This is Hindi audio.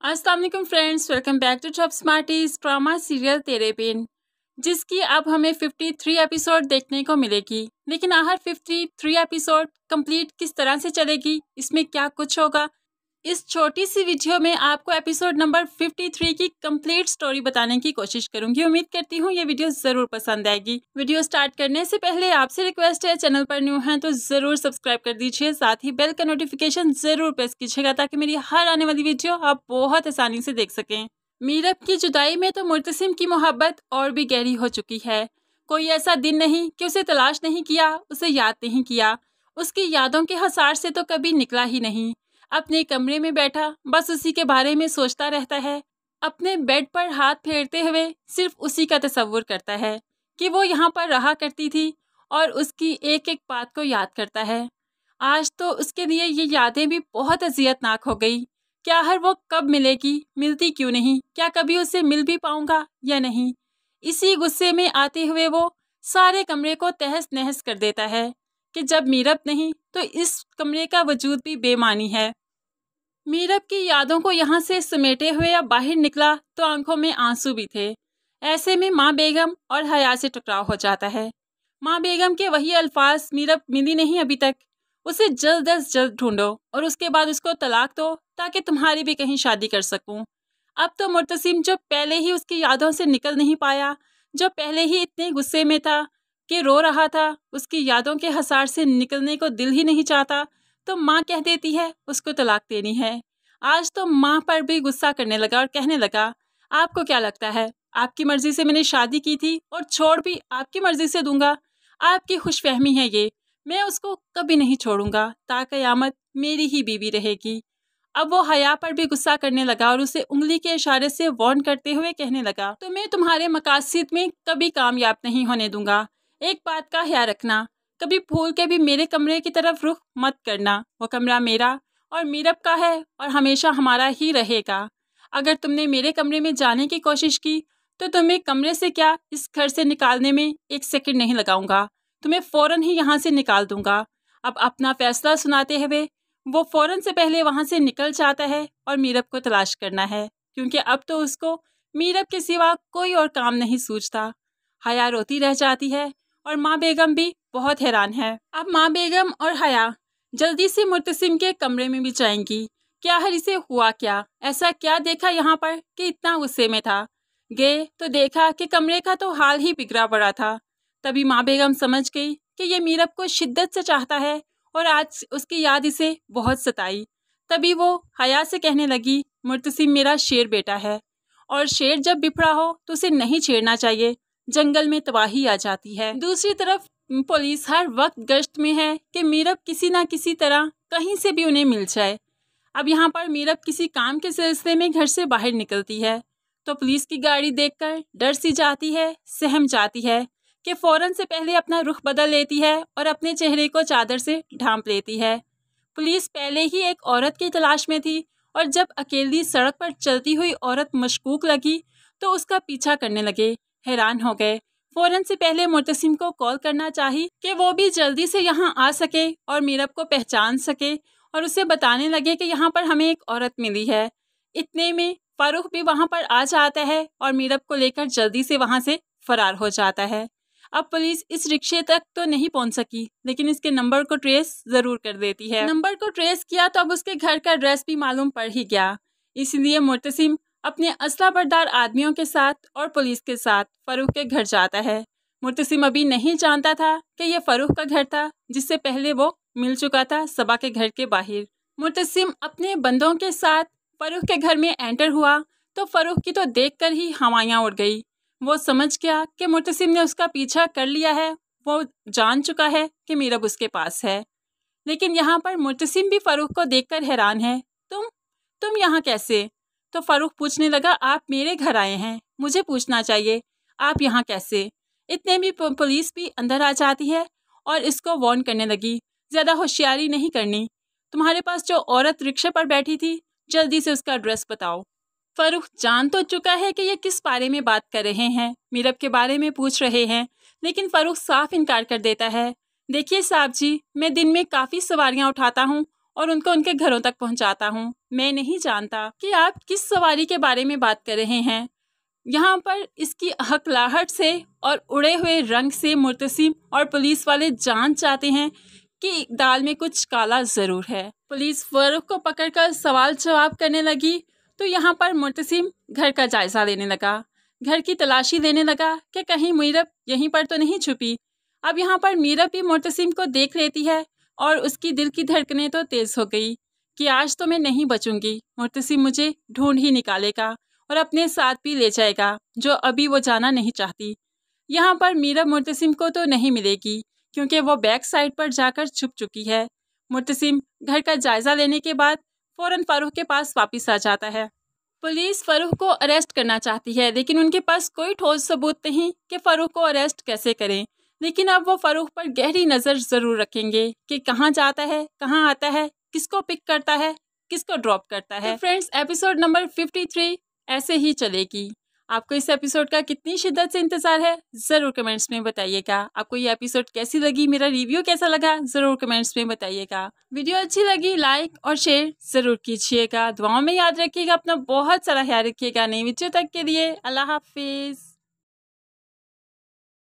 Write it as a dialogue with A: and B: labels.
A: अस्सलाम वालेकुम friends, welcome back to Top Smarties drama serial Tere Bin, जिसकी अब हमें 53 एपिसोड देखने को मिलेगी। लेकिन आखिर 53 एपिसोड कंप्लीट किस तरह से चलेगी, इसमें क्या कुछ होगा, इस छोटी सी वीडियो में आपको एपिसोड नंबर 53 की कंप्लीट स्टोरी बताने की कोशिश करूंगी। उम्मीद करती हूँ ये वीडियो जरूर पसंद आएगी। वीडियो स्टार्ट करने से पहले आपसे रिक्वेस्ट है, चैनल पर न्यू हैं तो जरूर सब्सक्राइब कर दीजिए, साथ ही बेल का नोटिफिकेशन जरूर प्रेस कीजिएगा ताकि मेरी हर आने वाली वीडियो आप बहुत आसानी से देख सकें। मीरब की जुदाई में तो मुर्तसिम की मोहब्बत और भी गहरी हो चुकी है। कोई ऐसा दिन नहीं कि उसे तलाश नहीं किया, उसे याद नहीं किया। उसकी यादों के हसार से तो कभी निकला ही नहीं। अपने कमरे में बैठा बस उसी के बारे में सोचता रहता है। अपने बेड पर हाथ फेरते हुए सिर्फ उसी का तस्वुर करता है कि वो यहाँ पर रहा करती थी और उसकी एक एक बात को याद करता है। आज तो उसके लिए ये यादें भी बहुत अजियतनाक हो गई। क्या हर वो कब मिलेगी, मिलती क्यों नहीं, क्या कभी उसे मिल भी पाऊंगा या नहीं। इसी गुस्से में आते हुए वो सारे कमरे को तहस नहस कर देता है कि जब मीरब नहीं तो इस कमरे का वजूद भी बेमानी है। मीरब की यादों को यहाँ से समेटे हुए अब बाहर निकला तो आंखों में आंसू भी थे। ऐसे में माँ बेगम और हया से टकराव हो जाता है। माँ बेगम के वही अल्फाज, मीरब मिली नहीं अभी तक, उसे जल्द अज जल्द ढूंढो और उसके बाद उसको तलाक दो ताकि तुम्हारी भी कहीं शादी कर सकूं। अब तो मुर्तसिम जो पहले ही उसकी यादों से निकल नहीं पाया, जो पहले ही इतने गुस्से में था कि रो रहा था, उसकी यादों के हसार से निकलने को दिल ही नहीं चाहता, तो माँ कह देती है उसको तलाक देनी है। आज तो माँ पर भी गुस्सा करने लगा और कहने लगा, आपको क्या लगता है, आपकी मर्जी से मैंने शादी की थी और छोड़ भी आपकी मर्जी से दूंगा। आपकी खुशफहमी है ये, मैं उसको कभी नहीं छोड़ूंगा, ता क़यामत मेरी ही बीवी रहेगी। अब वो हया पर भी गुस्सा करने लगा और उसे उंगली के इशारे से वार्न करते हुए कहने लगा, तो मैं तुम्हारे मकासद में कभी कामयाब नहीं होने दूंगा। एक बात का ख्याल रखना, कभी भूल के भी मेरे कमरे की तरफ रुख मत करना। वो कमरा मेरा और मीरब का है और हमेशा हमारा ही रहेगा। अगर तुमने मेरे कमरे में जाने की कोशिश की तो तुम्हें कमरे से क्या, इस घर से निकालने में एक सेकंड नहीं लगाऊंगा। तुम्हें फ़ौरन ही यहाँ से निकाल दूंगा। अब अपना फैसला सुनाते हुए वो फ़ौरन से पहले वहाँ से निकल जाता है और मीरब को तलाश करना है, क्योंकि अब तो उसको मीरब के सिवा कोई और काम नहीं सूझता। हया रोती रह जाती है और माँ बेगम भी बहुत हैरान है। अब माँ बेगम और हया जल्दी से मुर्तसिम के कमरे में भी जाएंगी। क्या हर इसे हुआ क्या, ऐसा क्या देखा यहाँ पर कि इतना गुस्से में था। गए तो देखा कि कमरे का तो हाल ही बिगड़ा पड़ा था। तभी माँ बेगम समझ गई कि ये मीरब को शिद्दत से चाहता है और आज उसकी याद इसे बहुत सताई। तभी वो हया से कहने लगी, मुर्तसिम मेरा शेर बेटा है और शेर जब बिफड़ा हो तो उसे नहीं छेड़ना चाहिए, जंगल में तबाही आ जाती है। दूसरी तरफ पुलिस हर वक्त गश्त में है कि मीरब किसी ना किसी तरह कहीं से भी उन्हें मिल जाए। अब यहाँ पर मीरब किसी काम के सिलसिले में घर से बाहर निकलती है तो पुलिस की गाड़ी देखकर डर सी जाती है, सहम जाती है कि फ़ौरन से पहले अपना रुख बदल लेती है और अपने चेहरे को चादर से ढांप लेती है। पुलिस पहले ही एक औरत की तलाश में थी और जब अकेली सड़क पर चलती हुई औरत मशकूक लगी तो उसका पीछा करने लगे। हैरान हो गए, फ़ौरन से पहले मुर्तसिम को कॉल करना चाहिए कि वो भी जल्दी से यहाँ आ सके और मीरब को पहचान सके और उसे बताने लगे कि यहाँ पर हमें एक औरत मिली है। इतने में फारूक भी वहाँ पर आ जाता है और मीरब को लेकर जल्दी से वहाँ से फरार हो जाता है। अब पुलिस इस रिक्शे तक तो नहीं पहुँच सकी, लेकिन इसके नंबर को ट्रेस ज़रूर कर देती है। नंबर को ट्रेस किया तो अब उसके घर का एड्रेस भी मालूम पड़ ही गया। इसलिए मुर्तसिम अपने असला बरदार आदमियों के साथ और पुलिस के साथ फ़ारूक के घर जाता है। मुर्तसिम अभी नहीं जानता था कि यह फ़ारूक का घर था जिससे पहले वो मिल चुका था सबा के घर के बाहर। मुर्तसिम अपने बंदों के साथ फ़ारूक के घर में एंटर हुआ तो फ़ारूक की तो देखकर ही हवाइयाँ उड़ गई। वो समझ गया कि मुर्तसिम ने उसका पीछा कर लिया है। वो जान चुका है कि मीरब उसके पास है। लेकिन यहाँ पर मुर्तसिम भी फ़ारूक को देखकर हैरान है। तुम यहाँ कैसे? तो फ़ारूक पूछने लगा, आप मेरे घर आए हैं, मुझे पूछना चाहिए आप यहाँ कैसे? इतने में पुलिस भी अंदर आ जाती है और इसको वार्न करने लगी, ज़्यादा होशियारी नहीं करनी। तुम्हारे पास जो औरत रिक्शे पर बैठी थी, जल्दी से उसका एड्रेस बताओ। फ़ारूक जान तो चुका है कि ये किस बारे में बात कर रहे हैं, मीरब के बारे में पूछ रहे हैं, लेकिन फ़ारूक साफ इनकार कर देता है। देखिए साहब जी, मैं दिन में काफ़ी सवारियाँ उठाता हूँ और उनको उनके घरों तक पहुंचाता हूं। मैं नहीं जानता कि आप किस सवारी के बारे में बात कर रहे हैं। यहाँ पर इसकी हकलाहट से और उड़े हुए रंग से मुर्तसिम और पुलिस वाले जान चाहते हैं कि दाल में कुछ काला जरूर है। पुलिस फरूख को पकड़कर सवाल जवाब करने लगी तो यहाँ पर मुर्तसिम घर का जायजा लेने लगा, घर की तलाशी लेने लगा कि कहीं मीरब यहीं पर तो नहीं छुपी। अब यहाँ पर मीरब भी मुर्तसिम को देख लेती है और उसकी दिल की धड़कनें तो तेज हो गई कि आज तो मैं नहीं बचूंगी, मुर्तसिम मुझे ढूंढ ही निकालेगा और अपने साथ भी ले जाएगा, जो अभी वो जाना नहीं चाहती। यहाँ पर मीरब मुर्तसिम को तो नहीं मिलेगी क्योंकि वो बैक साइड पर जाकर छुप चुकी है। मुर्तसिम घर का जायजा लेने के बाद फौरन फरूख के पास वापस आ जाता है। पुलिस फरूख को अरेस्ट करना चाहती है लेकिन उनके पास कोई ठोस सबूत नहीं कि फरूख को अरेस्ट कैसे करें। लेकिन अब वो फरूख पर गहरी नज़र ज़रूर रखेंगे कि कहाँ जाता है, कहाँ आता है, किसको पिक करता है, किसको ड्रॉप करता है। तो फ्रेंड्स, एपिसोड नंबर 53 ऐसे ही चलेगी। आपको इस एपिसोड का कितनी शिद्दत से इंतजार है ज़रूर कमेंट्स में बताइएगा। आपको ये एपिसोड कैसी लगी, मेरा रिव्यू कैसा लगा, ज़रूर कमेंट्स में बताइएगा। वीडियो अच्छी लगी लाइक और शेयर ज़रूर कीजिएगा। दुआओं में याद रखिएगा, अपना बहुत सारा ख्याल रखिएगा। नई वीडियो तक के लिए अल्लाह हाफिज़।